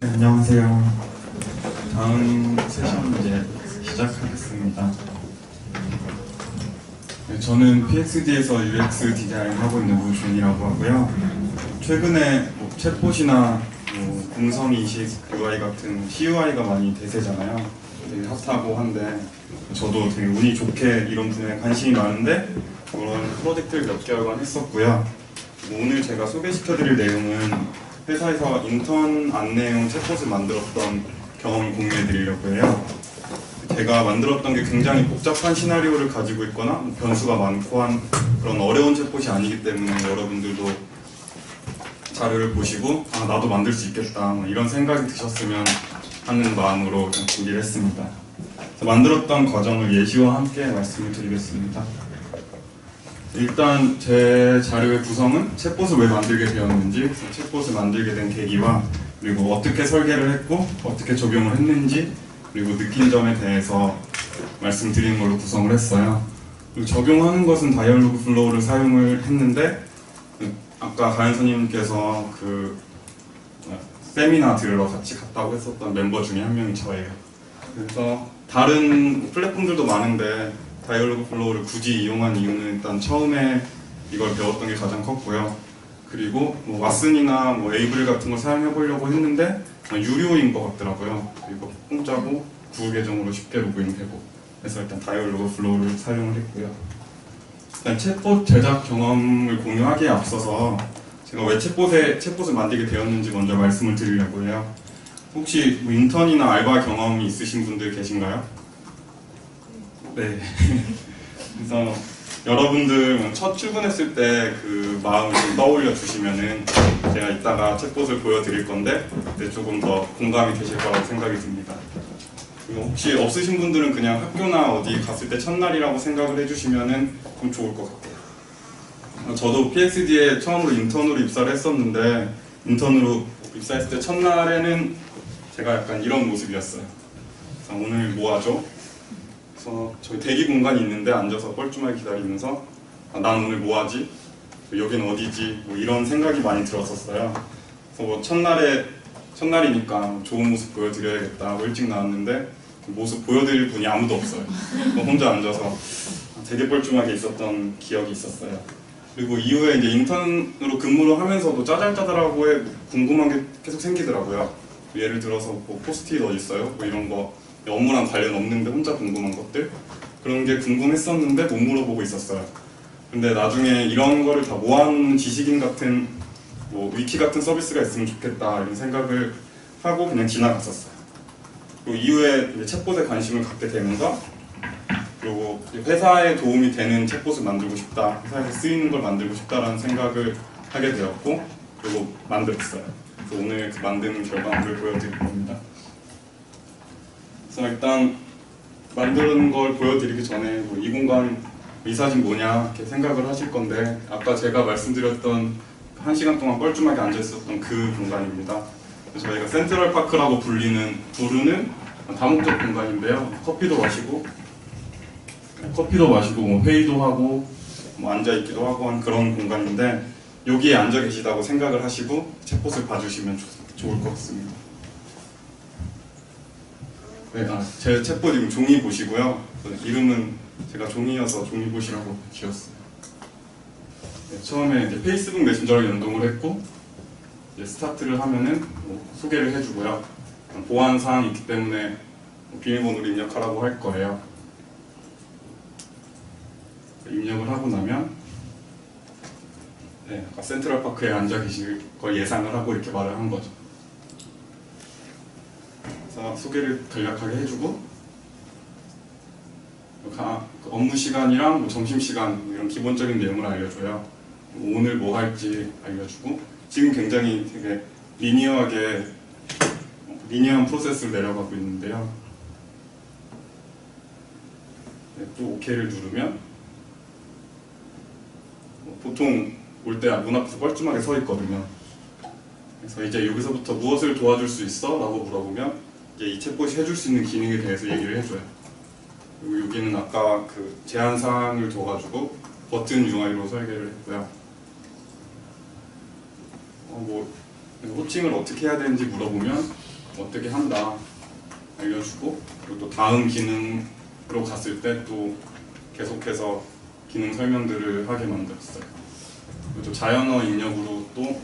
네, 안녕하세요. 다음 세션 이제 시작하겠습니다. 네, 저는 PXD에서 UX 디자인 하고 있는 우준이라고 하고요. 최근에 챗봇이나 공성이식 UI 같은 CUI가 많이 대세잖아요. 되게 핫하고 한데 저도 되게 운이 좋게 이런 분야에 관심이 많은데 그런 프로젝트를 몇 개월간 했었고요. 오늘 제가 소개시켜드릴 내용은 회사에서 인턴 안내용 챗봇을 만들었던 경험을 공유해드리려고 해요. 제가 만들었던 게 굉장히 복잡한 시나리오를 가지고 있거나 변수가 많고 한 그런 어려운 챗봇이 아니기 때문에 여러분들도 자료를 보시고 나도 만들 수 있겠다 이런 생각이 드셨으면 하는 마음으로 준비를 했습니다. 만들었던 과정을 예시와 함께 말씀을 드리겠습니다. 일단 제 자료의 구성은 챗봇을 왜 만들게 되었는지, 챗봇을 만들게 된 계기와 그리고 어떻게 설계를 했고 어떻게 적용을 했는지 그리고 느낀 점에 대해서 말씀드리는 걸로 구성을 했어요. 그리고 적용하는 것은 다이얼로그 플로우를 사용을 했는데 아까 가연 선생님께서 세미나 들으러 같이 갔다고 했었던 멤버 중에 한 명이 저예요. 그래서 다른 플랫폼들도 많은데 다이얼로그 플로우를 굳이 이용한 이유는 일단 처음에 이걸 배웠던 게 가장 컸고요. 그리고 왓슨이나 에이블 같은 걸 사용해 보려고 했는데 유료인 것 같더라고요. 그리고 공짜고 구글 계정으로 쉽게 로그인되고 그래서 일단 다이얼로그 플로우를 사용을 했고요. 일단 챗봇 제작 경험을 공유하기에 앞서서 제가 왜 챗봇을 만들게 되었는지 먼저 말씀을 드리려고 해요. 혹시 인턴이나 알바 경험이 있으신 분들 계신가요? 네. 그래서 여러분들 첫 출근했을 때 그 마음을 좀 떠올려 주시면은 제가 이따가 챗봇을 보여드릴 건데 그때 조금 더 공감이 되실 거라고 생각이 듭니다. 그리고 혹시 없으신 분들은 그냥 학교나 어디 갔을 때 첫날이라고 생각을 해주시면은 좀 좋을 것 같아요. 저도 PXD에 처음으로 인턴으로 입사를 했었는데 인턴으로 입사했을 때 첫날에는 제가 약간 이런 모습이었어요. 그래서 오늘 뭐 하죠? 그래서 저희 대기 공간이 있는데 앉아서 뻘쭘하게 기다리면서 난 오늘 뭐 하지? 여긴 어디지? 이런 생각이 많이 들었었어요. 그래서 첫날이니까 좋은 모습 보여드려야겠다 하고 일찍 나왔는데 모습 보여드릴 분이 아무도 없어요. 혼자 앉아서 되게 뻘쭘하게 있었던 기억이 있었어요. 그리고 이후에 이제 인턴으로 근무를 하면서도 짜잘짜잘하고 궁금한 게 계속 생기더라고요. 예를 들어서 포스트잇 어디 있어요? 이런 거 업무랑 관련 없는데 혼자 궁금한 것들 그런 게 궁금했었는데 못 물어보고 있었어요. 근데 나중에 이런 거를 다 모아놓은 지식인 같은 위키 같은 서비스가 있으면 좋겠다 이런 생각을 하고 그냥 지나갔었어요. 그리고 이후에 이제 챗봇에 관심을 갖게 되면서 그리고 회사에 도움이 되는 챗봇을 만들고 싶다, 회사에서 쓰이는 걸 만들고 싶다라는 생각을 하게 되었고 그리고 만들었어요. 그래서 오늘 그 만드는 결과물을 보여드릴 겁니다. 그래서 일단 만드는 걸 보여드리기 전에 이 공간, 이 사진 뭐냐 이렇게 생각을 하실 건데 아까 제가 말씀드렸던 1시간 동안 뻘쭘하게 앉아있었던 그 공간입니다. 저희가 센트럴 파크라고 부르는 다목적 공간인데요. 커피도 마시고 회의도 하고 앉아있기도 하고 한 그런 공간인데 여기에 앉아 계시다고 생각을 하시고 챗봇을 봐주시면 좋을 것 같습니다. 네, 제 챗봇 이름 종이 보시고요. 이름은 제가 종이여서 종이봇이라고 지었어요. 네, 처음에 이제 페이스북 메신저를 연동을 했고 이제 스타트를 하면은 소개를 해주고요. 보안 사항이 있기 때문에 비밀번호를 입력하라고 할 거예요. 입력을 하고 나면 아까 센트럴파크에 앉아 계실 걸 예상을 하고 이렇게 말을 한 거죠. 그래서 소개를 간략하게 해주고 업무 시간이랑 점심 시간 이런 기본적인 내용을 알려줘요. 오늘 뭐 할지 알려주고 지금 굉장히 되게 리니어한 프로세스를 내려가고 있는데요. 또 OK를 누르면 보통 올 때 문 앞에서 뻘쭘하게 서 있거든요. 그래서 이제 여기서부터 무엇을 도와줄 수 있어? 라고 물어보면 이제 이 챗봇이 해줄 수 있는 기능에 대해서 얘기를 해줘요. 그리고 여기는 아까 그 제한 사항을 둬가지고 버튼 UI로 설계를 했고요. 호칭을 어떻게 해야 되는지 물어보면 어떻게 한다 알려주고, 그리고 또 다음 기능으로 갔을 때 또 계속해서 기능 설명들을 하게 만들었어요. 그리고 또 자연어 입력으로 또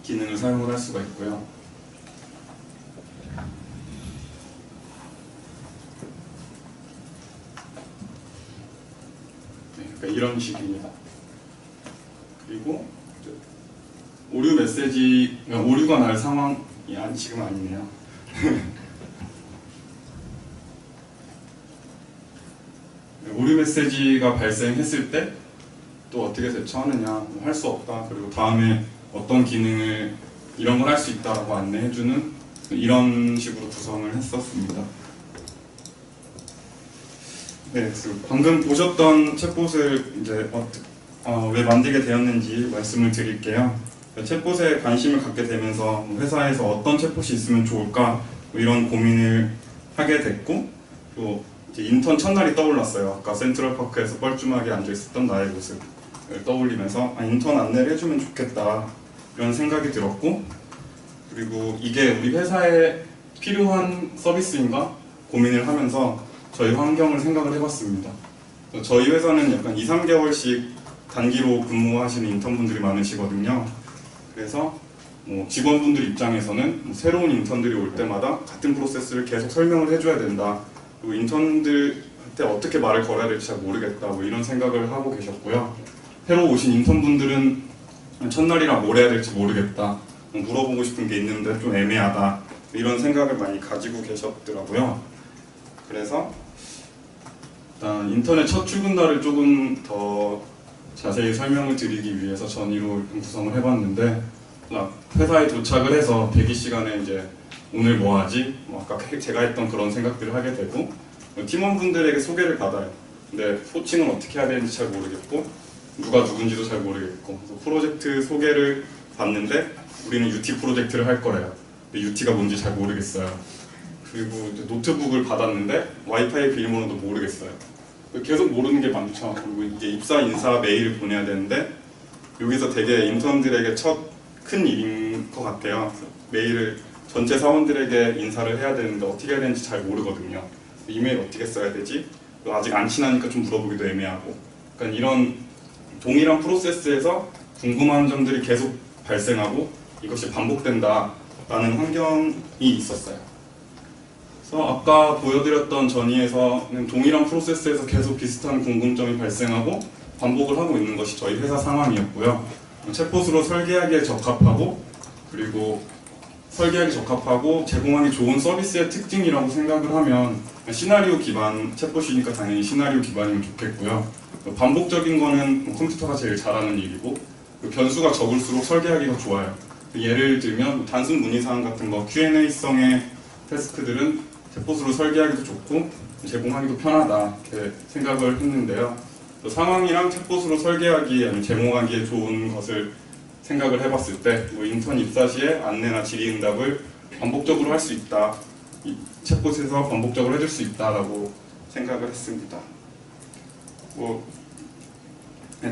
기능을 사용을 할 수가 있고요. 네, 그러니까 이런 식입니다. 그리고 오류 메시지, 오류가 날 상황이 지금 아니네요. 오류 메시지가 발생했을 때 또 어떻게 대처하느냐, 할 수 없다, 그리고 다음에 어떤 기능을 이런 걸 할 수 있다라고 안내해주는 이런 식으로 구성을 했었습니다. 네, 그래서 방금 보셨던 챗봇을 이제 왜 만들게 되었는지 말씀을 드릴게요. 챗봇에 관심을 갖게 되면서 회사에서 어떤 챗봇이 있으면 좋을까 이런 고민을 하게 됐고, 또 이제 인턴 첫날이 떠올랐어요. 아까 센트럴파크에서 뻘쭘하게 앉아있었던 나의 모습을 떠올리면서 인턴 안내를 해주면 좋겠다 이런 생각이 들었고, 그리고 이게 우리 회사에 필요한 서비스인가 고민을 하면서 저희 환경을 생각을 해봤습니다. 저희 회사는 약간 2~3개월씩 단기로 근무하시는 인턴분들이 많으시거든요. 그래서 직원분들 입장에서는 새로운 인턴들이 올 때마다 같은 프로세스를 계속 설명을 해줘야 된다. 그리고 인턴들한테 어떻게 말을 걸어야 될지 잘 모르겠다. 이런 생각을 하고 계셨고요. 새로 오신 인턴분들은 첫날이라 뭘 해야 될지 모르겠다. 물어보고 싶은 게 있는데 좀 애매하다. 이런 생각을 많이 가지고 계셨더라고요. 그래서 일단 인턴의 첫 출근 날을 조금 더 자세히 설명을 드리기 위해서 전의로 구성을 해봤는데, 회사에 도착을 해서 대기 시간에 이제 오늘 뭐 하지? 아까 제가 했던 그런 생각들을 하게 되고, 팀원분들에게 소개를 받아요. 근데 호칭은 어떻게 해야 되는지 잘 모르겠고 누가 누군지도 잘 모르겠고, 그래서 프로젝트 소개를 받는데 우리는 UT 프로젝트를 할 거래요. 근데 UT가 뭔지 잘 모르겠어요. 그리고 이제 노트북을 받았는데 와이파이 비밀번호도 모르겠어요. 계속 모르는 게 많죠. 그리고 이게 입사 인사 메일을 보내야 되는데 여기서 되게 인턴들에게 첫 큰 일인 것 같아요. 메일을 전체 사원들에게 인사를 해야 되는데 어떻게 해야 되는지 잘 모르거든요. 이메일 어떻게 써야 되지? 아직 안 친하니까 좀 물어보기도 애매하고, 그러니까 이런 동일한 프로세스에서 궁금한 점들이 계속 발생하고 이것이 반복된다라는 환경이 있었어요. 그래서 아까 보여드렸던 전이에서는 동일한 프로세스에서 계속 비슷한 궁금점이 발생하고 반복을 하고 있는 것이 저희 회사 상황이었고요. 챗봇으로 설계하기에 적합하고, 그리고 설계하기 적합하고 제공하기 좋은 서비스의 특징이라고 생각을 하면 시나리오 기반 챗봇이니까 당연히 시나리오 기반이면 좋겠고요. 반복적인 거는 컴퓨터가 제일 잘하는 일이고, 변수가 적을수록 설계하기가 좋아요. 예를 들면 단순 문의사항 같은 거 Q&A성의 태스크들은 챗봇으로 설계하기도 좋고 제공하기도 편하다 이렇게 생각을 했는데요. 상황이랑 챗봇으로 설계하기 아니면 제공하기에 좋은 것을 생각을 해봤을 때 인턴 입사 시에 안내나 질의응답을 반복적으로 할 수 있다, 이 챗봇에서 반복적으로 해줄 수 있다라고 생각을 했습니다.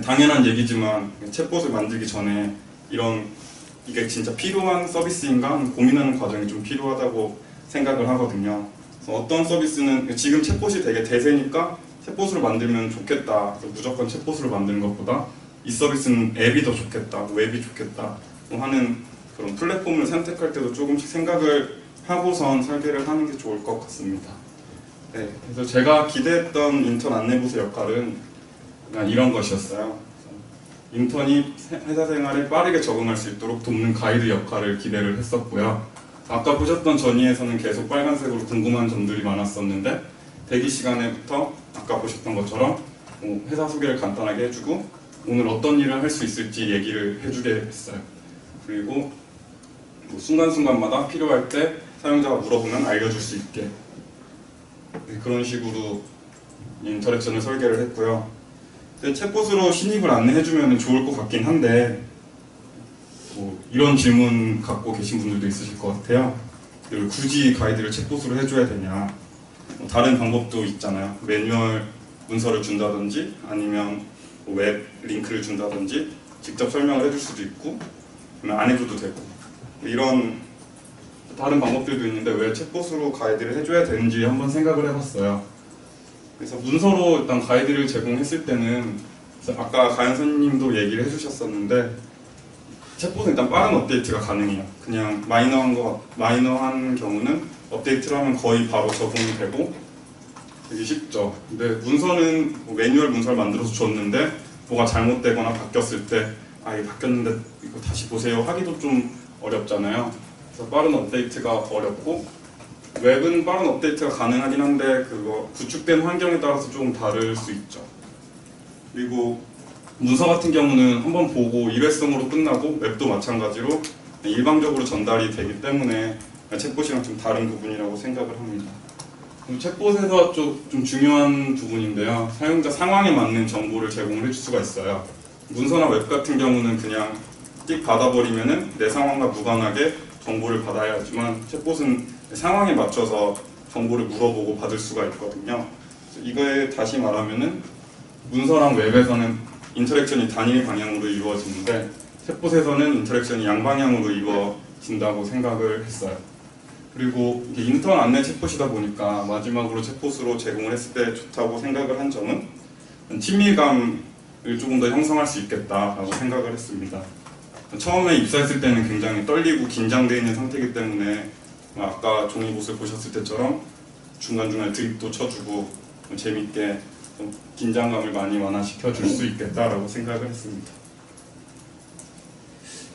당연한 얘기지만 챗봇을 만들기 전에 이게 진짜 필요한 서비스인가 고민하는 과정이 좀 필요하다고 생각을 하거든요. 그래서 어떤 서비스는 지금 챗봇이 되게 대세니까 챗봇으로 만들면 좋겠다, 무조건 챗봇으로 만드는 것보다 이 서비스는 앱이 더 좋겠다, 웹이 좋겠다 하는 그런 플랫폼을 선택할 때도 조금씩 생각을 하고선 설계를 하는 게 좋을 것 같습니다. 네, 그래서 제가 기대했던 인턴 안내부서 역할은 그냥 이런 것이었어요. 인턴이 회사 생활에 빠르게 적응할 수 있도록 돕는 가이드 역할을 기대를 했었고요. 아까 보셨던 전이에서는 계속 빨간색으로 궁금한 점들이 많았었는데 대기 시간에부터 아까 보셨던 것처럼 회사 소개를 간단하게 해주고 오늘 어떤 일을 할 수 있을지 얘기를 해주게 했어요. 그리고 순간순간마다 필요할 때 사용자가 물어보면 알려줄 수 있게, 그런 식으로 인터랙션을 설계를 했고요. 챗봇으로 신입을 안내해주면 좋을 것 같긴 한데 이런 질문 갖고 계신 분들도 있으실 것 같아요. 굳이 가이드를 챗봇으로 해줘야 되냐, 다른 방법도 있잖아요. 매뉴얼 문서를 준다든지 아니면 웹 링크를 준다든지 직접 설명을 해줄 수도 있고 안 해줘도 되고, 이런 다른 방법들도 있는데 왜 챗봇으로 가이드를 해줘야 되는지 한번 생각을 해봤어요. 그래서 문서로 일단 가이드를 제공했을 때는 아까 가연 선생님도 얘기를 해주셨었는데 챗봇은 일단 빠른 업데이트가 가능해요. 그냥 마이너한 경우는 업데이트를 하면 거의 바로 적용이 되고 되게 쉽죠. 근데 문서는 매뉴얼 문서를 만들어서 줬는데 뭐가 잘못되거나 바뀌었을 때 이게 바뀌었는데 이거 다시 보세요 하기도 좀 어렵잖아요. 그래서 빠른 업데이트가 어렵고 웹은 빠른 업데이트가 가능하긴 한데 그거 구축된 환경에 따라서 조금 다를 수 있죠. 그리고 문서 같은 경우는 한번 보고 일회성으로 끝나고 웹도 마찬가지로 일방적으로 전달이 되기 때문에 챗봇이랑 좀 다른 부분이라고 생각을 합니다. 챗봇에서 좀 중요한 부분인데요. 사용자 상황에 맞는 정보를 제공을 해줄 수가 있어요. 문서나 웹 같은 경우는 그냥 띡 받아버리면은 내 상황과 무관하게 정보를 받아야 하지만 챗봇은 상황에 맞춰서 정보를 물어보고 받을 수가 있거든요. 이거에 다시 말하면은 문서랑 웹에서는 인터랙션이 단일 방향으로 이루어지는데 챗봇에서는 인터랙션이 양방향으로 이루어진다고 생각을 했어요. 그리고 인턴 안내 챗봇이다 보니까 마지막으로 챗봇으로 제공을 했을 때 좋다고 생각을 한 점은 친밀감을 조금 더 형성할 수 있겠다라고 생각을 했습니다. 처음에 입사했을 때는 굉장히 떨리고 긴장되어 있는 상태이기 때문에 아까 종이봇을 보셨을 때처럼 중간중간 드립도 쳐주고 재밌게 좀 긴장감을 많이 완화시켜 줄 수 있겠다라고 생각을 했습니다.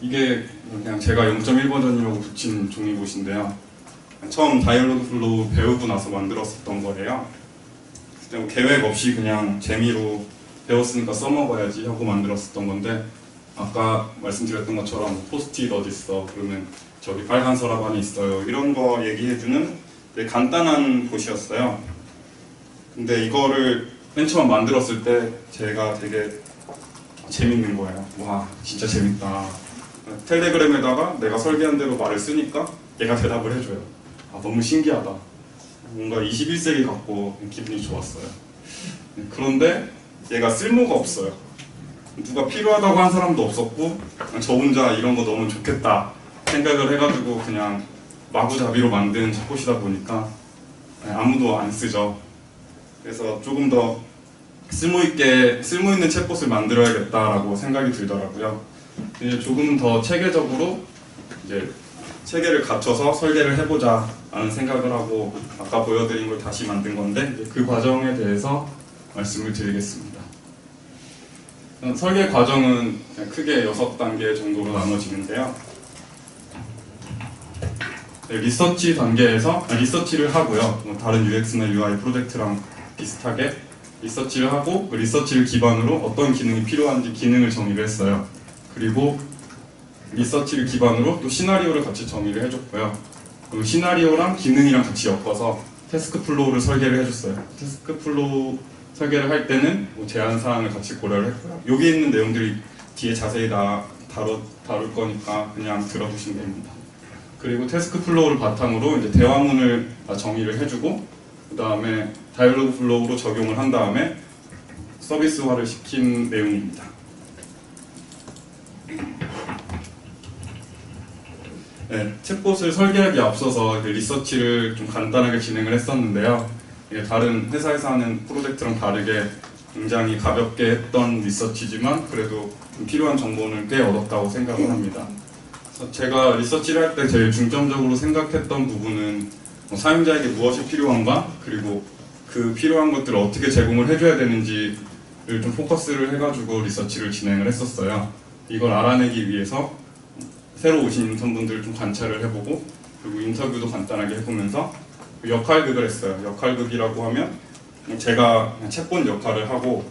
이게 그냥 제가 0.1 버전이라고 붙인 종이봇인데요. 처음 다이얼로그 플로우 배우고 나서 만들었었던 거래요. 그때 뭐 계획 없이 그냥 재미로 배웠으니까 써먹어야지 하고 만들었었던 건데 아까 말씀드렸던 것처럼 포스트잇 어디 있어? 그러면 저기 빨간 서랍 안에 있어요. 이런 거 얘기해주는 되게 간단한 봇이었어요. 근데 이거를 맨 처음 만들었을 때 제가 되게 재밌는 거예요. 와, 진짜 재밌다. 텔레그램에다가 내가 설계한 대로 말을 쓰니까 얘가 대답을 해줘요. 너무 신기하다. 뭔가 21세기 같고 기분이 좋았어요. 그런데 얘가 쓸모가 없어요. 누가 필요하다고 한 사람도 없었고 저 혼자 이런 거 너무 좋겠다 생각을 해가지고 그냥 마구잡이로 만든 챗봇이다 보니까 아무도 안 쓰죠. 그래서 조금 더 쓸모있는 챗봇을 만들어야겠다라고 생각이 들더라고요. 이제 조금 더 체계적으로 이제 체계를 갖춰서 설계를 해보자 라는 생각을 하고 아까 보여드린 걸 다시 만든 건데 그 과정에 대해서 말씀을 드리겠습니다. 설계 과정은 크게 6단계 정도로 나눠지는데요. 리서치 단계에서 리서치를 하고요. 다른 UX나 UI 프로젝트랑 비슷하게 리서치를 하고 그 리서치를 기반으로 어떤 기능이 필요한지 기능을 정의를 했어요. 그리고 리서치를 기반으로 또 시나리오를 같이 정의를 해줬고요. 그 시나리오랑 기능이랑 같이 엮어서 태스크 플로우를 설계를 해줬어요. 태스크 플로우 설계를 할 때는 뭐 제한 사항을 같이 고려를 했고요. 여기 있는 내용들이 뒤에 자세히 다 다룰 거니까 그냥 들어보시면 됩니다. 그리고 태스크 플로우를 바탕으로 이제 대화문을 정의를 해주고 그 다음에 다이얼로그 플로우로 적용을 한 다음에 서비스화를 시킨 내용입니다. 네, 챗봇을 설계하기 앞서서 리서치를 좀 간단하게 진행을 했었는데요. 다른 회사에서 하는 프로젝트랑 다르게 굉장히 가볍게 했던 리서치지만 그래도 필요한 정보는 꽤 얻었다고 생각을 합니다. 그래서 제가 리서치를 할 때 제일 중점적으로 생각했던 부분은 사용자에게 무엇이 필요한가 그리고 그 필요한 것들을 어떻게 제공을 해줘야 되는지를 좀 포커스를 해가지고 리서치를 진행을 했었어요. 이걸 알아내기 위해서 새로 오신 인턴분들을 좀 관찰을 해보고 그리고 인터뷰도 간단하게 해보면서 역할극을 했어요. 역할극이라고 하면 제가 챗봇 역할을 하고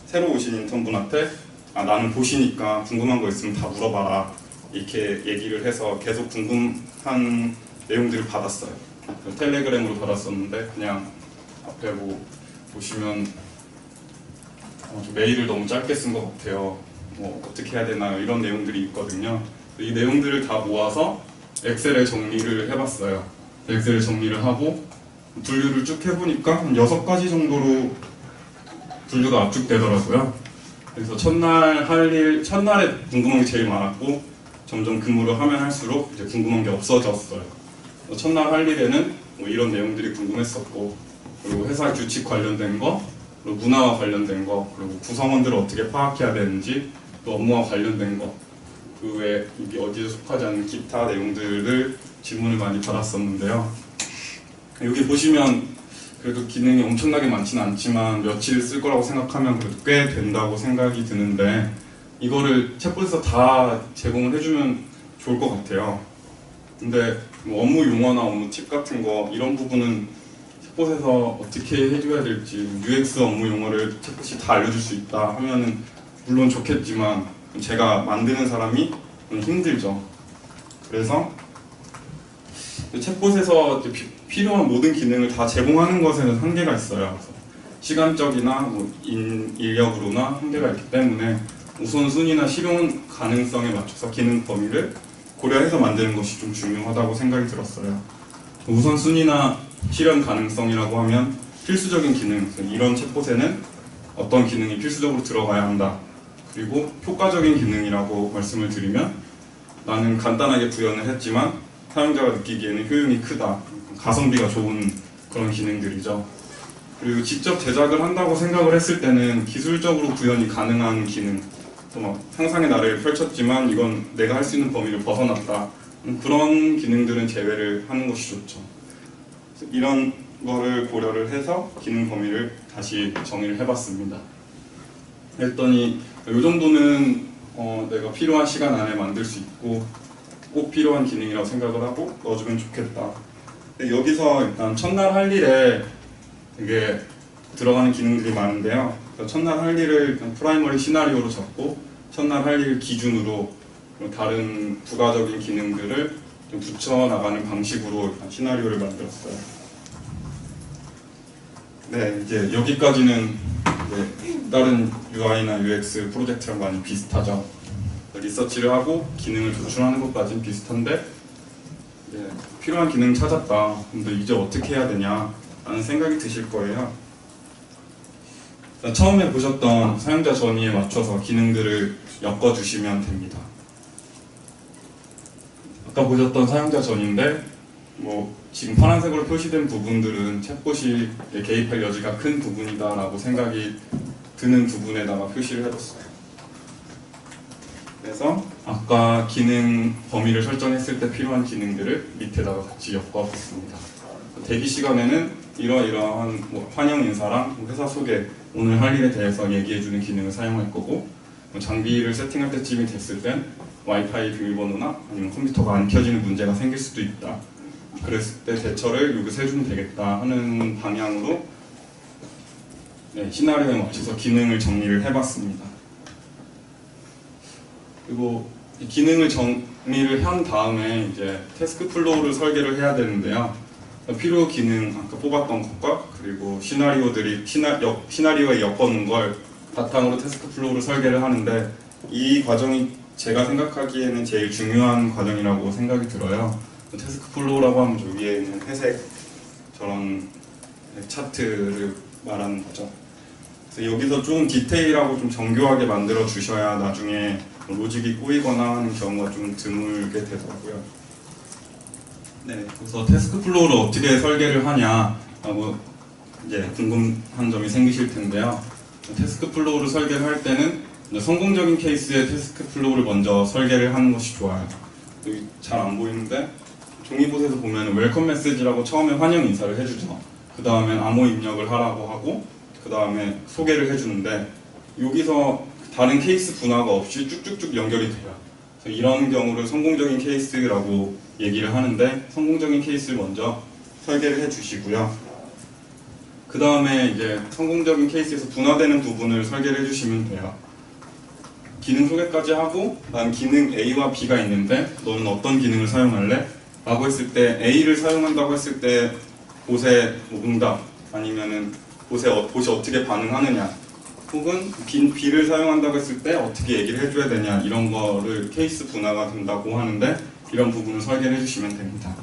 새로 오신 인턴분한테 나는 보시니까 궁금한 거 있으면 다 물어봐라 이렇게 얘기를 해서 계속 궁금한 내용들을 받았어요. 텔레그램으로 받았었는데 그냥 앞에 뭐 보시면 메일을 너무 짧게 쓴 것 같아요. 뭐 어떻게 해야 되나요? 이런 내용들이 있거든요. 이 내용들을 다 모아서 엑셀에 정리를 해봤어요. 엑셀에 정리를 하고 분류를 쭉 해보니까 한 6가지 정도로 분류가 압축되더라고요. 그래서 첫날에 궁금한 게 제일 많았고 점점 근무를 하면 할수록 이제 궁금한 게 없어졌어요. 첫날 할 일에는 뭐 이런 내용들이 궁금했었고, 그리고 회사 규칙 관련된 거, 그리고 문화와 관련된 거, 그리고 구성원들을 어떻게 파악해야 되는지, 또 업무와 관련된 거, 그 외에 이게 어디에 속하지 않는 기타 내용들을 질문을 많이 받았었는데요. 여기 보시면 그래도 기능이 엄청나게 많지는 않지만 며칠 쓸 거라고 생각하면 그래도 꽤 된다고 생각이 드는데, 이거를 챗봇에서 다 제공을 해주면 좋을 것 같아요. 근데 뭐 업무 용어나 업무 팁 같은 거 이런 부분은 챗봇에서 어떻게 해줘야 될지, UX 업무 용어를 챗봇이 다 알려줄 수 있다 하면은 물론 좋겠지만 제가 만드는 사람이 좀 힘들죠. 그래서 챗봇에서 필요한 모든 기능을 다 제공하는 것에는 한계가 있어요. 그래서 시간적이나 뭐 인력으로나 한계가 있기 때문에 우선순위나 실용 가능성에 맞춰서 기능 범위를 고려해서 만드는 것이 좀 중요하다고 생각이 들었어요. 우선순위나 실현 가능성이라고 하면 필수적인 기능, 이런 챗봇에는 어떤 기능이 필수적으로 들어가야 한다. 그리고 효과적인 기능이라고 말씀을 드리면 나는 간단하게 구현을 했지만 사용자가 느끼기에는 효용이 크다. 가성비가 좋은 그런 기능들이죠. 그리고 직접 제작을 한다고 생각을 했을 때는 기술적으로 구현이 가능한 기능, 또 막 상상의 나래를 펼쳤지만 이건 내가 할 수 있는 범위를 벗어났다. 그런 기능들은 제외를 하는 것이 좋죠. 이런 거를 고려를 해서 기능 범위를 다시 정의를 해봤습니다. 그랬더니 이 정도는 내가 필요한 시간 안에 만들 수 있고 꼭 필요한 기능이라고 생각을 하고 넣어주면 좋겠다. 근데 여기서 일단 첫날 할 일에 되게 들어가는 기능들이 많은데요. 첫날 할 일을 일단 프라이머리 시나리오로 잡고 첫날 할 일 기준으로 다른 부가적인 기능들을 좀 붙여나가는 방식으로 일단 시나리오를 만들었어요. 네, 이제 여기까지는 다른 UI나 UX 프로젝트랑 많이 비슷하죠. 리서치를 하고 기능을 도출하는 것까지는 비슷한데 필요한 기능 찾았다. 근데 이제 어떻게 해야 되냐 라는 생각이 드실 거예요. 처음에 보셨던 사용자 전이에 맞춰서 기능들을 엮어주시면 됩니다. 아까 보셨던 사용자 전인데 뭐 지금 파란색으로 표시된 부분들은 챗봇이 개입할 여지가 큰 부분이다 라고 생각이 드는 부분에다가 표시를 해뒀어요. 그래서 아까 기능 범위를 설정했을 때 필요한 기능들을 밑에다가 같이 엮어봤습니다. 대기 시간에는 이러이러한 뭐 환영 인사랑 회사 소개, 오늘 할 일에 대해서 얘기해주는 기능을 사용할 거고, 장비를 세팅할 때쯤이 됐을 땐 와이파이 비밀번호나 아니면 컴퓨터가 안 켜지는 문제가 생길 수도 있다. 그랬을 때 대처를 여기서 해주면 되겠다 하는 방향으로 시나리오에 맞춰서 기능을 정리를 해봤습니다. 그리고 이 기능을 정리를 한 다음에 이제 태스크 플로우를 설계를 해야 되는데요. 필요 기능 아까 뽑았던 것과 그리고 시나리오에 엮어놓은 걸 바탕으로 태스크 플로우를 설계를 하는데, 이 과정이 제가 생각하기에는 제일 중요한 과정이라고 생각이 들어요. 태스크 플로우라고 하면 저 위에 있는 회색 저런 차트를 말하는 거죠. 그래서 여기서 좀 디테일하고 좀 정교하게 만들어 주셔야 나중에 로직이 꼬이거나 하는 경우가 좀 드물게 되더라고요. 네, 그래서 태스크 플로우를 어떻게 설계를 하냐라고 이제 궁금한 점이 생기실 텐데요. 태스크 플로우를 설계를 할 때는 성공적인 케이스의 태스크 플로우를 먼저 설계를 하는 것이 좋아요. 여기 잘 안 보이는데 종이봇에서 보면 웰컴 메시지라고 처음에 환영 인사를 해주죠. 그 다음에 암호 입력을 하라고 하고 그 다음에 소개를 해주는데, 여기서 다른 케이스 분화가 없이 쭉쭉쭉 연결이 돼요. 그래서 이런 경우를 성공적인 케이스라고 얘기를 하는데, 성공적인 케이스를 먼저 설계를 해주시고요. 그 다음에 이제 성공적인 케이스에서 분화되는 부분을 설계를 해주시면 돼요. 기능 소개까지 하고 난 기능 A와 B가 있는데 너는 어떤 기능을 사용할래? 라고 했을 때 A를 사용한다고 했을 때 봇의 응답, 아니면은 봇이 어떻게 반응하느냐, 혹은 B를 사용한다고 했을 때 어떻게 얘기를 해줘야 되냐, 이런 거를 케이스 분화가 된다고 하는데 이런 부분을 설계를 해주시면 됩니다.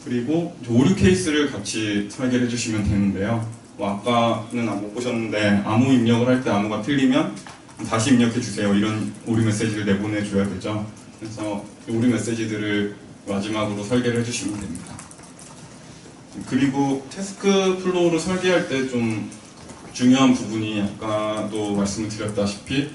그리고 오류 케이스를 같이 설계를 해주시면 되는데요. 아까는 못 보셨는데 암호 입력을 할 때 암호가 틀리면 다시 입력해 주세요, 이런 오류 메시지를 내보내줘야 되죠. 그래서 오류 메시지들을 마지막으로 설계를 해주시면 됩니다. 그리고 태스크 플로우를 설계할 때 좀 중요한 부분이 아까도 말씀을 드렸다시피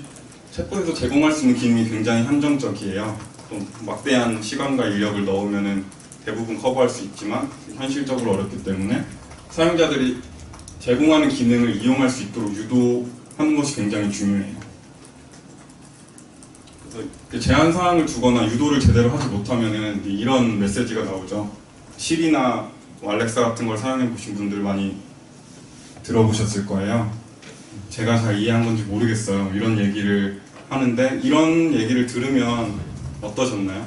챗봇에서 제공할 수 있는 기능이 굉장히 한정적이에요. 좀 막대한 시간과 인력을 넣으면 대부분 커버할 수 있지만 현실적으로 어렵기 때문에 사용자들이 제공하는 기능을 이용할 수 있도록 유도하는 것이 굉장히 중요해요. 그래서 제한사항을 두거나 유도를 제대로 하지 못하면 이런 메시지가 나오죠. 시리나 알렉사 같은 걸 사용해 보신 분들 많이 들어보셨을 거예요. 제가 잘 이해한 건지 모르겠어요. 이런 얘기를 하는데 이런 얘기를 들으면 어떠셨나요?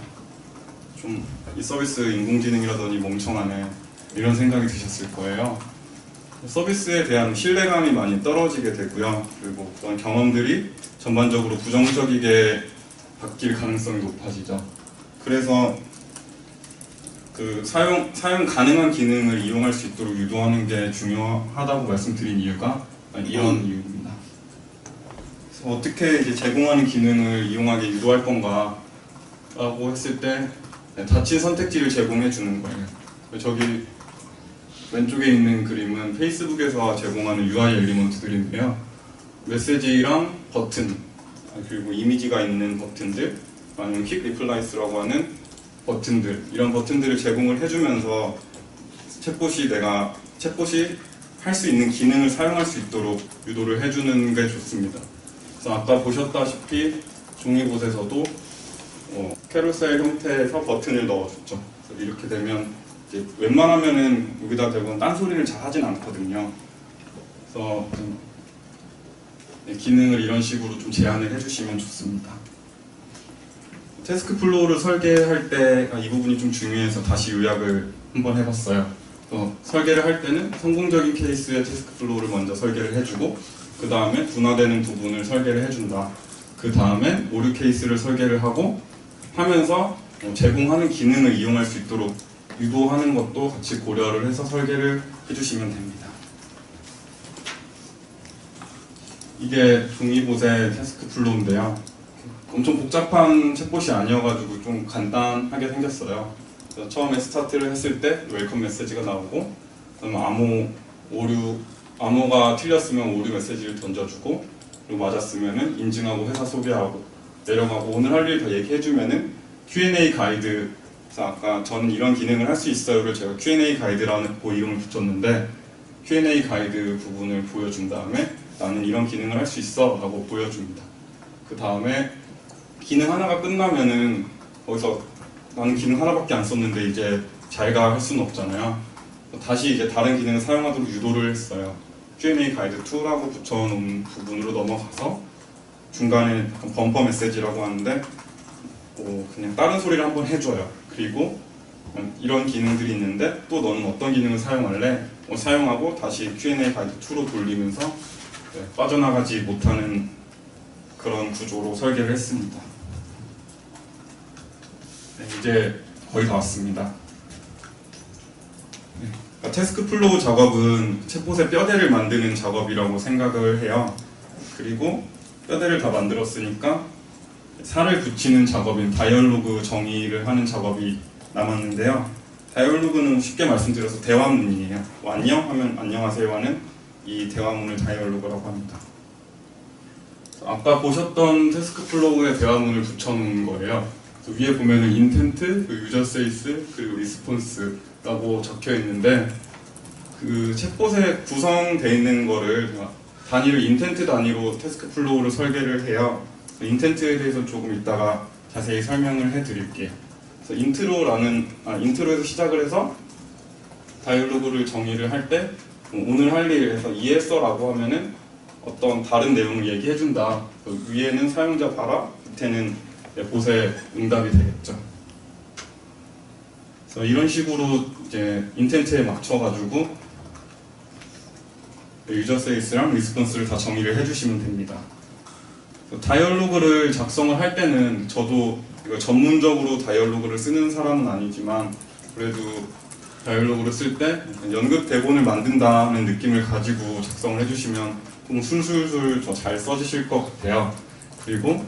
좀 이 서비스 인공지능이라더니 멍청하네 이런 생각이 드셨을 거예요. 서비스에 대한 신뢰감이 많이 떨어지게 되고요. 그리고 어떤 경험들이 전반적으로 부정적이게 바뀔 가능성이 높아지죠. 그래서 그 사용 가능한 기능을 이용할 수 있도록 유도하는 게 중요하다고 말씀드린 이유가 이런 이유입니다. 그래서 어떻게 이제 제공하는 기능을 이용하게 유도할 건가라고 했을 때 닫힌 선택지를 제공해 주는 거예요. 저기 왼쪽에 있는 그림은 페이스북에서 제공하는 UI 엘리먼트들인데요. 메시지랑 버튼, 그리고 이미지가 있는 버튼들, 아니면 퀵 리플라이스라고 하는 버튼들, 이런 버튼들을 제공을 해주면서 챗봇이 할 수 있는 기능을 사용할 수 있도록 유도를 해주는 게 좋습니다. 그래서 아까 보셨다시피 종이봇에서도 캐러셀 형태에서 버튼을 넣어줬죠. 그래서 이렇게 되면 이제 웬만하면은 여기다 대고 딴소리를 잘 하진 않거든요. 그래서 기능을 이런 식으로 좀 제안을 해주시면 좋습니다. 태스크 플로우를 설계할 때 이 부분이 좀 중요해서 다시 요약을 한번 해봤어요. 설계를 할 때는 성공적인 케이스의 태스크 플로우를 먼저 설계를 해주고 그 다음에 분화되는 부분을 설계를 해준다. 그 다음에 오류 케이스를 설계를 하고 하면서 제공하는 기능을 이용할 수 있도록 유도하는 것도 같이 고려를 해서 설계를 해주시면 됩니다. 이게 종이봇의 태스크 플로우인데요. 엄청 복잡한 챗봇이 아니어가지고 좀 간단하게 생겼어요. 그래서 처음에 스타트를 했을 때 웰컴 메시지가 나오고 그다음에 암호가 틀렸으면 오류 메시지를 던져주고 그리고 맞았으면 인증하고 회사 소개하고 내려가고 오늘 할 일 더 얘기해주면은 Q&A 가이드. 그래서 아까 저는 이런 기능을 할 수 있어요를 제가 Q&A 가이드라는 이름을 붙였는데 Q&A 가이드 부분을 보여준 다음에 나는 이런 기능을 할 수 있어 라고 보여줍니다. 그 다음에 기능 하나가 끝나면은 거기서 나는 기능 하나밖에 안 썼는데 이제 자기가 할 수는 없잖아요. 다시 이제 다른 기능을 사용하도록 유도를 했어요. Q&A 가이드 2라고 붙여놓은 부분으로 넘어가서 중간에 범퍼 메시지라고 하는데 그냥 다른 소리를 한번 해줘요. 그리고 이런 기능들이 있는데 또 너는 어떤 기능을 사용할래? 사용하고 다시 Q&A 가이드 2로 돌리면서 빠져나가지 못하는 그런 구조로 설계를 했습니다. 이제 거의 다 왔습니다. 태스크 플로우 작업은 챗봇의 뼈대를 만드는 작업이라고 생각을 해요. 그리고 뼈대를 다 만들었으니까 살을 붙이는 작업인 다이얼로그 정의를 하는 작업이 남았는데요. 다이얼로그는 쉽게 말씀드려서 대화문이에요. 안녕 하면 안녕하세요 하는 이 대화문을 다이얼로그라고 합니다. 아까 보셨던 태스크 플로우의 대화문을 붙여놓은 거예요. 위에 보면은 인텐트, 유저 세이스, 그리고 리스폰스라고 적혀 있는데 그 챗봇에 구성되어 있는 거를 단위를 인텐트 단위로 태스크 플로우를 설계를 해요. 인텐트에 대해서 조금 이따가 자세히 설명을 해드릴게요. 그래서 인트로에서 시작을 해서 다이얼로그를 정의를 할 때 오늘 할 일에서 이해했어라고 하면은 어떤 다른 내용을 얘기해준다. 위에는 사용자 봐라, 밑에는 봇의 응답이 되겠죠. 그래서 이런 식으로 이제 인텐트에 맞춰가지고 유저 세이스랑 리스폰스를 다 정의를 해주시면 됩니다. 다이얼로그를 작성을 할 때는 저도 이거 전문적으로 다이얼로그를 쓰는 사람은 아니지만 그래도 다이얼로그를 쓸 때 연극 대본을 만든다는 느낌을 가지고 작성을 해주시면 좀 술술술 더 잘 써지실 것 같아요. 그리고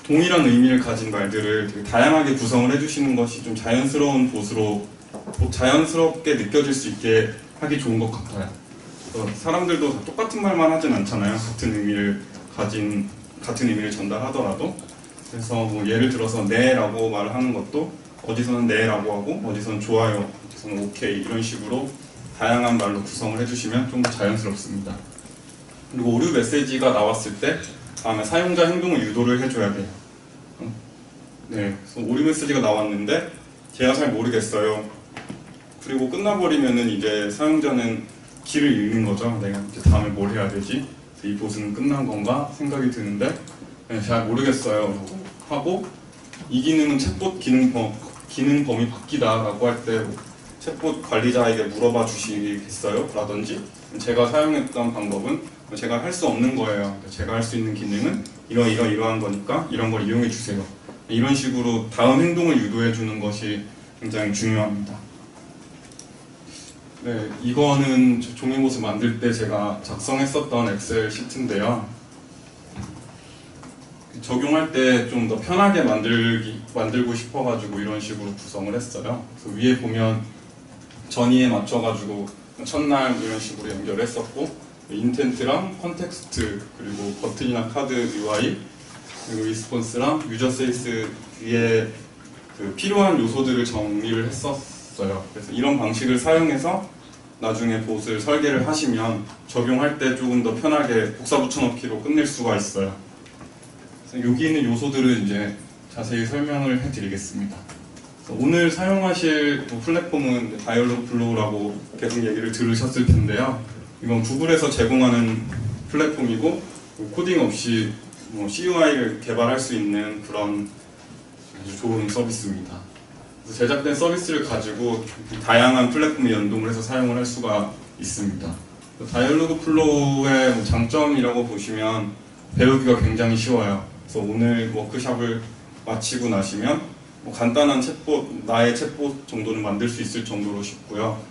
동일한 의미를 가진 말들을 되게 다양하게 구성을 해주시는 것이 좀 자연스러운 보수로 자연스럽게 느껴질 수 있게 하기 좋은 것 같아요. 사람들도 다 똑같은 말만 하진 않잖아요. 같은 의미를 전달하더라도. 그래서 뭐 예를 들어서 네라고 말을 하는 것도 어디서는 네라고 하고 어디서는 좋아요, 어디서는 오케이 이런 식으로 다양한 말로 구성을 해주시면 좀 더 자연스럽습니다. 그리고 오류 메시지가 나왔을 때 다음에 사용자 행동을 유도를 해줘야 돼요. 네, 그래서 오류 메시지가 나왔는데 제가 잘 모르겠어요. 그리고 끝나버리면은 이제 사용자는 길을 잃는 거죠. 내가 이제 다음에 뭘 해야 되지? 이 보스는 끝난 건가 생각이 드는데 네, 잘 모르겠어요 하고 이 기능은 챗봇 기능 범위 바뀌다라고 할 때 챗봇 관리자에게 물어봐 주시겠어요? 라든지 제가 사용했던 방법은 제가 할 수 없는 거예요. 제가 할 수 있는 기능은 이러한 거니까 이런 걸 이용해 주세요. 이런 식으로 다음 행동을 유도해 주는 것이 굉장히 중요합니다. 네, 이거는 종이봇을 만들 때 제가 작성했었던 엑셀 시트인데요. 적용할 때 좀 더 편하게 만들고 싶어가지고 이런 식으로 구성을 했어요. 그래서 위에 보면 전이에 맞춰가지고 첫날 이런 식으로 연결했었고 인텐트랑 컨텍스트 그리고 버튼이나 카드 UI 그리고 리스폰스랑 유저 세이스 위에 그 필요한 요소들을 정리를 했었어요. 그래서 이런 방식을 사용해서 나중에 봇을 설계를 하시면 적용할 때 조금 더 편하게 복사 붙여넣기로 끝낼 수가 있어요. 그래서 여기 있는 요소들을 이제 자세히 설명을 해드리겠습니다. 오늘 사용하실 플랫폼은 다이얼로그 플로우라고 계속 얘기를 들으셨을 텐데요. 이건 구글에서 제공하는 플랫폼이고 코딩 없이 CUI를 개발할 수 있는 그런 아주 좋은 서비스입니다. 그래서 제작된 서비스를 가지고 다양한 플랫폼에 연동을 해서 사용을 할 수가 있습니다. 다이얼로그 플로우의 장점이라고 보시면 배우기가 굉장히 쉬워요. 그래서 오늘 워크숍을 마치고 나시면 간단한 챗봇, 나의 챗봇 정도는 만들 수 있을 정도로 쉽고요.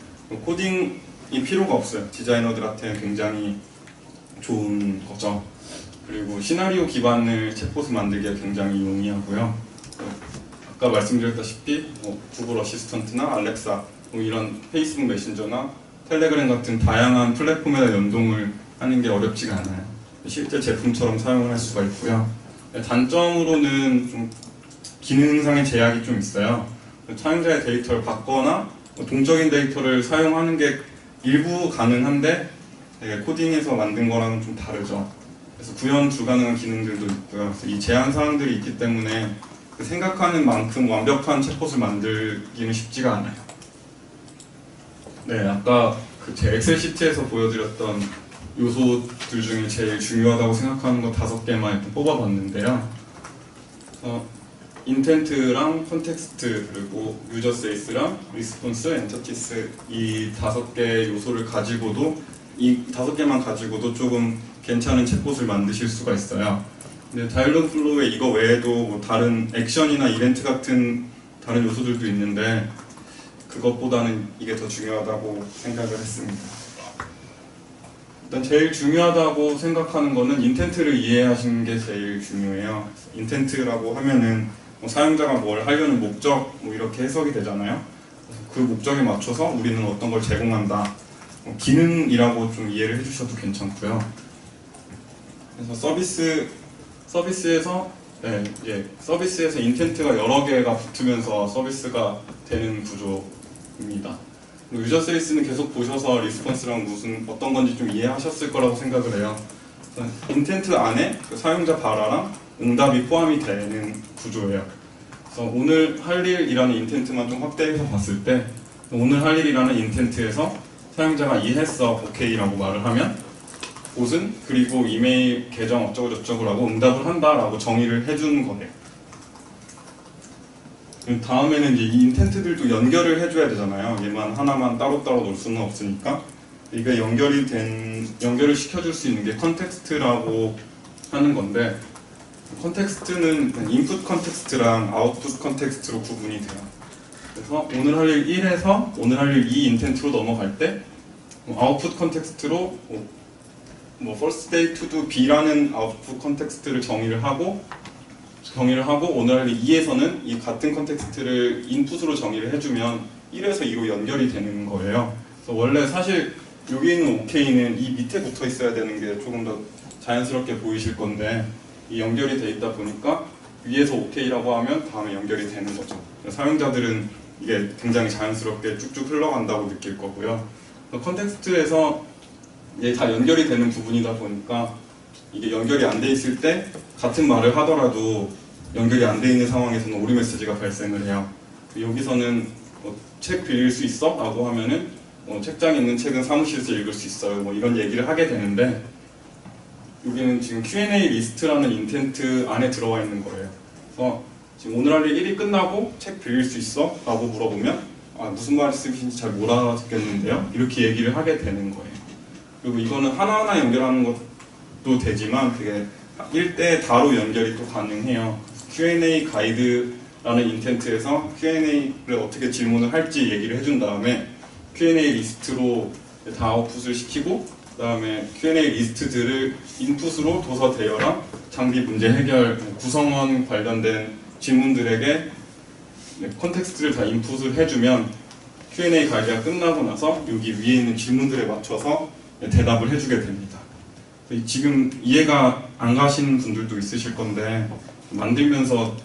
코딩이 필요가 없어요. 디자이너들한테 굉장히 좋은 거죠. 그리고 시나리오 기반의 챗봇을 만들기가 굉장히 용이하고요. 아까 말씀드렸다시피 구글 어시스턴트나 알렉사, 이런 페이스북 메신저나 텔레그램 같은 다양한 플랫폼에다 연동을 하는 게 어렵지가 않아요. 실제 제품처럼 사용을 할 수가 있고요. 단점으로는 좀 기능상의 제약이 좀 있어요. 사용자의 데이터를 받거나 동적인 데이터를 사용하는 게 일부 가능한데 코딩해서 만든 거랑은 좀 다르죠. 그래서 구현 불가능한 기능들도 있고요. 그래서 이 제한 사항들이 있기 때문에 생각하는 만큼 완벽한 챗봇을 만들기는 쉽지가 않아요. 네, 아까 제 엑셀 시트에서 보여드렸던 요소들 중에 제일 중요하다고 생각하는 거 5개만 뽑아봤는데요. 인텐트랑 컨텍스트 그리고 유저 세이스랑 리스폰스, 엔터티스 이 5개 요소를 가지고도 이 5개만 가지고도 조금 괜찮은 챗봇을 만드실 수가 있어요. 근데 다이얼로그 플로우에 이거 외에도 다른 액션이나 이벤트 같은 다른 요소들도 있는데 그것보다는 이게 더 중요하다고 생각을 했습니다. 일단 제일 중요하다고 생각하는 거는 인텐트를 이해하시는 게 제일 중요해요. 인텐트라고 하면은 사용자가 뭘 하려는 목적 이렇게 해석이 되잖아요. 그 목적에 맞춰서 우리는 어떤 걸 제공한다. 기능이라고 좀 이해를 해주셔도 괜찮고요. 그래서 서비스에서 인텐트가 여러 개가 붙으면서 서비스가 되는 구조입니다. 유저 세이스는 계속 보셔서 리스폰스랑 어떤 건지 좀 이해하셨을 거라고 생각을 해요. 인텐트 안에 사용자 발화랑 응답이 포함이 되는 구조예요. 그래서 오늘 할 일이라는 인텐트만 좀 확대해서 봤을 때 오늘 할 일이라는 인텐트에서 사용자가 이해했어, 오케이라고 말을 하면 옷은 그리고 이메일 계정 어쩌고저쩌고라고 응답을 한다라고 정의를 해주는 거예요. 다음에는 이제 이 인텐트들도 연결을 해줘야 되잖아요. 얘만 하나만 따로따로 놓을 수는 없으니까 이게 연결을 시켜줄 수 있는 게 컨텍스트라고 하는 건데 컨텍스트는 인풋 컨텍스트랑 아웃풋 컨텍스트로 구분이 돼요. 그래서 오늘 할 일 1에서 오늘 할 일 2 인텐트로 넘어갈 때 아웃풋 컨텍스트로 first day to do B라는 아웃풋 컨텍스트를 정의를 하고 정의를 하고 오늘날의 2에서는 이 같은 컨텍스트를 인풋으로 정의를 해주면 1에서 2로 연결이 되는 거예요. 그래서 원래 사실 여기 있는 OK는 이 밑에 붙어 있어야 되는 게 조금 더 자연스럽게 보이실 건데 이 연결이 돼 있다 보니까 위에서 OK라고 하면 다음에 연결이 되는 거죠. 사용자들은 이게 굉장히 자연스럽게 쭉쭉 흘러간다고 느낄 거고요. 컨텍스트에서 이게 다 연결이 되는 부분이다 보니까 이게 연결이 안 돼 있을 때 같은 말을 하더라도 연결이 안 돼 있는 상황에서는 오류 메시지가 발생을 해요. 여기서는 책 빌릴 수 있어? 라고 하면은 책장에 있는 책은 사무실에서 읽을 수 있어요. 이런 얘기를 하게 되는데 여기는 지금 Q&A 리스트라는 인텐트 안에 들어와 있는 거예요. 그래서 지금 오늘 할 일 1이 끝나고 책 빌릴 수 있어? 라고 물어보면 무슨 말씀이신지 잘 못 알아듣겠는데요? 이렇게 얘기를 하게 되는 거예요. 그리고 이거는 하나하나 연결하는 것도 되지만 그게 1대 다로 연결이 또 가능해요. Q&A 가이드라는 인텐트에서 Q&A를 어떻게 질문을 할지 얘기를 해준 다음에 Q&A 리스트로 다 아웃풋을 시키고 그 다음에 Q&A 리스트들을 인풋으로 도서 대여랑 장비 문제 해결, 구성원 관련된 질문들에게 컨텍스트를 다 인풋을 해주면 Q&A 가이드가 끝나고 나서 여기 위에 있는 질문들에 맞춰서 대답을 해주게 됩니다. 지금 이해가 안 가시는 분들도 있으실 건데 만들면서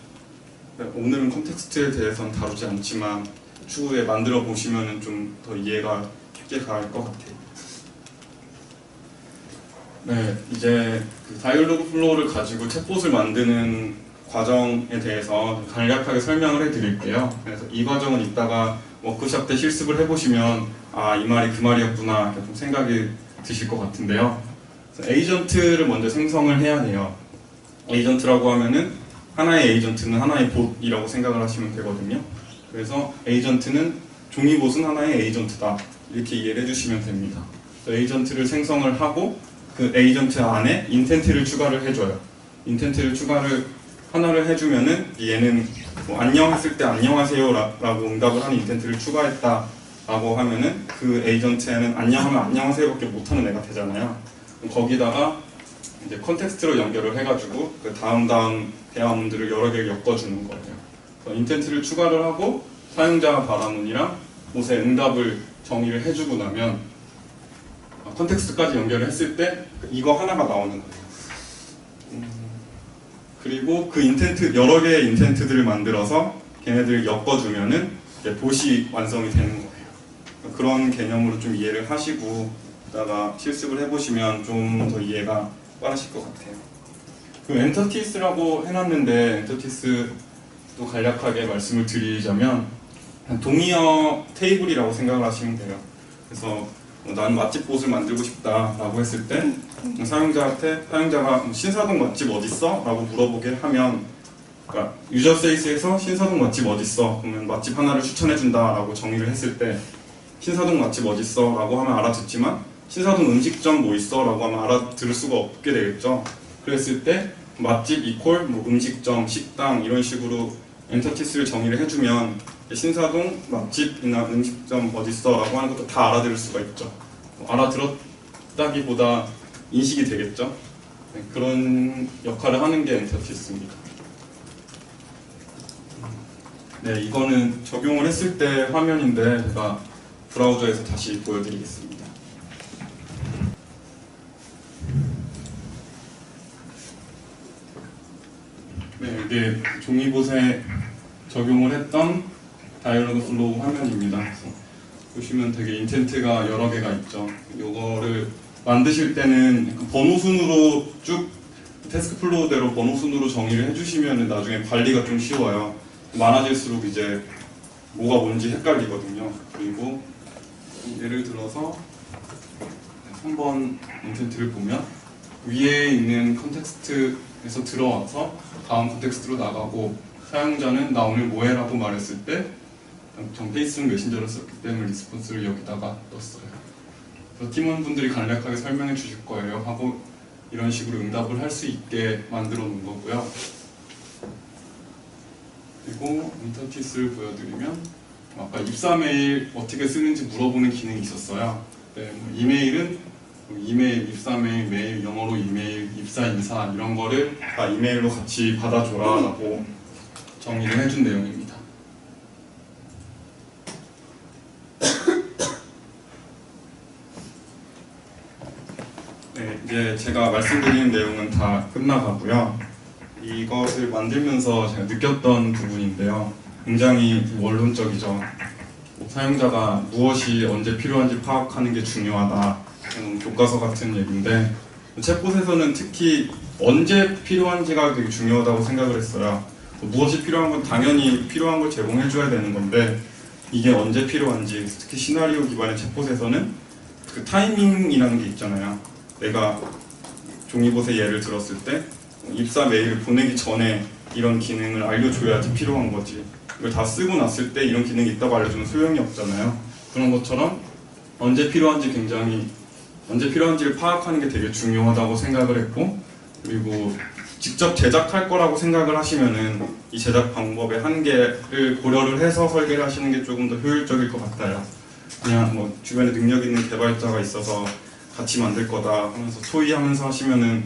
오늘은 컨텍스트에 대해서는 다루지 않지만 추후에 만들어 보시면 좀 더 이해가 깊게 갈 것 같아요. 네, 이제 그 다이얼로그 플로우를 가지고 챗봇을 만드는 과정에 대해서 간략하게 설명을 해드릴게요. 그래서 이 과정은 이따가 워크숍 때 실습을 해보시면 이 말이 그 말이었구나 좀 생각이 드실 것 같은데요. 에이전트를 먼저 생성을 해야 돼요. 에이전트라고 하면은 하나의 에이전트는 하나의 봇이라고 생각을 하시면 되거든요. 그래서 에이전트는 종이봇은 하나의 에이전트다 이렇게 이해를 해주시면 됩니다. 에이전트를 생성을 하고 그 에이전트 안에 인텐트를 추가를 해줘요. 인텐트를 추가를 하나를 해주면은 얘는 안녕 했을 때 안녕하세요 라고 응답을 하는 인텐트를 추가했다 라고 하면은 그 에이전트에는 안녕하면 안녕하세요밖에 못하는 애가 되잖아요. 거기다가 이제 컨텍스트로 연결을 해가지고 그 다음 대화문들을 여러 개를 엮어주는 거예요. 그래서 인텐트를 추가를 하고 사용자 발화문이랑 봇의 응답을 정의를 해주고 나면 컨텍스트까지 연결을 했을 때 이거 하나가 나오는 거예요. 그리고 그 인텐트 여러 개의 인텐트들을 만들어서 걔네들을 엮어주면은 이제 봇이 완성이 되는 거예요. 그런 개념으로 좀 이해를 하시고 이따가 실습을 해보시면 좀 더 이해가 빠르실 것 같아요. 그 엔터티스라고 해놨는데 엔터티스도 간략하게 말씀을 드리자면 동의어 테이블이라고 생각을 하시면 돼요. 그래서 나는 맛집 봇을 만들고 싶다라고 했을 때 사용자가 신사동 맛집 어딨어? 라고 물어보게 하면 그러니까 유저 스페이스에서 신사동 맛집 어딨어? 그러면 맛집 하나를 추천해준다 라고 정의를 했을 때 신사동 맛집 어딨어? 라고 하면 알아듣지만 신사동 음식점 뭐 있어? 라고 하면 알아들을 수가 없게 되겠죠. 그랬을 때 맛집 이퀄 음식점, 식당 이런 식으로 엔터티스를 정의를 해주면 신사동 맛집이나 음식점 어딨어? 라고 하는 것도 다 알아들을 수가 있죠. 알아들었다기보다 인식이 되겠죠. 네, 그런 역할을 하는 게 엔터티스입니다. 네, 이거는 적용을 했을 때 화면인데 제가 브라우저에서 다시 보여드리겠습니다. 네, 이게 종이봇에 적용을 했던 다이얼로그 플로우 화면입니다. 그래서 보시면 되게 인텐트가 여러 개가 있죠. 이거를 만드실 때는 번호 순으로 쭉 태스크 플로우대로 번호 순으로 정의를 해주시면 나중에 관리가 좀 쉬워요. 많아질수록 이제 뭐가 뭔지 헷갈리거든요. 그리고 예를 들어서 3번 인텐트를 보면 위에 있는 컨텍스트에서 들어와서 다음 컨텍스트로 나가고 사용자는 나 오늘 뭐해? 라고 말했을 때 전 페이스북 메신저를 썼기 때문에 리스폰스를 여기다가 떴어요. 그래서 팀원분들이 간략하게 설명해 주실 거예요 하고 이런 식으로 응답을 할 수 있게 만들어 놓은 거고요. 그리고 인터티스를 보여드리면 아까 입사 메일 어떻게 쓰는지 물어보는 기능이 있었어요. 네, 이메일은 이메일, 입사 메일, 영어로 이메일, 입사 인사 이런 거를 다 이메일로 같이 받아줘라라고 정의를 해준 내용입니다. 네, 이제 제가 말씀드리는 내용은 다 끝나가고요. 이것을 만들면서 제가 느꼈던 부분인데요. 굉장히 원론적이죠. 사용자가 무엇이 언제 필요한지 파악하는 게 중요하다. 교과서 같은 얘기인데 챗봇에서는 특히 언제 필요한지가 되게 중요하다고 생각을 했어요. 무엇이 필요한 건 당연히 필요한 걸 제공해줘야 되는 건데 이게 언제 필요한지, 특히 시나리오 기반의 챗봇에서는 그 타이밍이라는 게 있잖아요. 내가 종이봇의 예를 들었을 때 입사 메일을 보내기 전에 이런 기능을 알려줘야지 필요한 거지. 이걸 다 쓰고 났을 때 이런 기능이 있다고 알려주면 소용이 없잖아요. 그런 것처럼 언제 필요한지를 파악하는 게 되게 중요하다고 생각을 했고, 그리고 직접 제작할 거라고 생각을 하시면은 이 제작 방법의 한계를 고려를 해서 설계를 하시는 게 조금 더 효율적일 것 같아요. 그냥 뭐 주변에 능력 있는 개발자가 있어서 같이 만들 거다 하면서 토의하면서 하시면은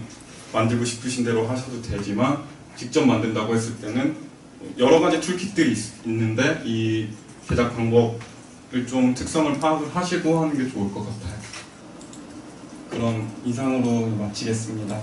만들고 싶으신 대로 하셔도 되지만, 직접 만든다고 했을 때는 여러 가지 툴kit들이 있는데 이 제작 방법을 좀 특성을 파악을 하시고 하는 게 좋을 것 같아요. 그럼 이상으로 마치겠습니다.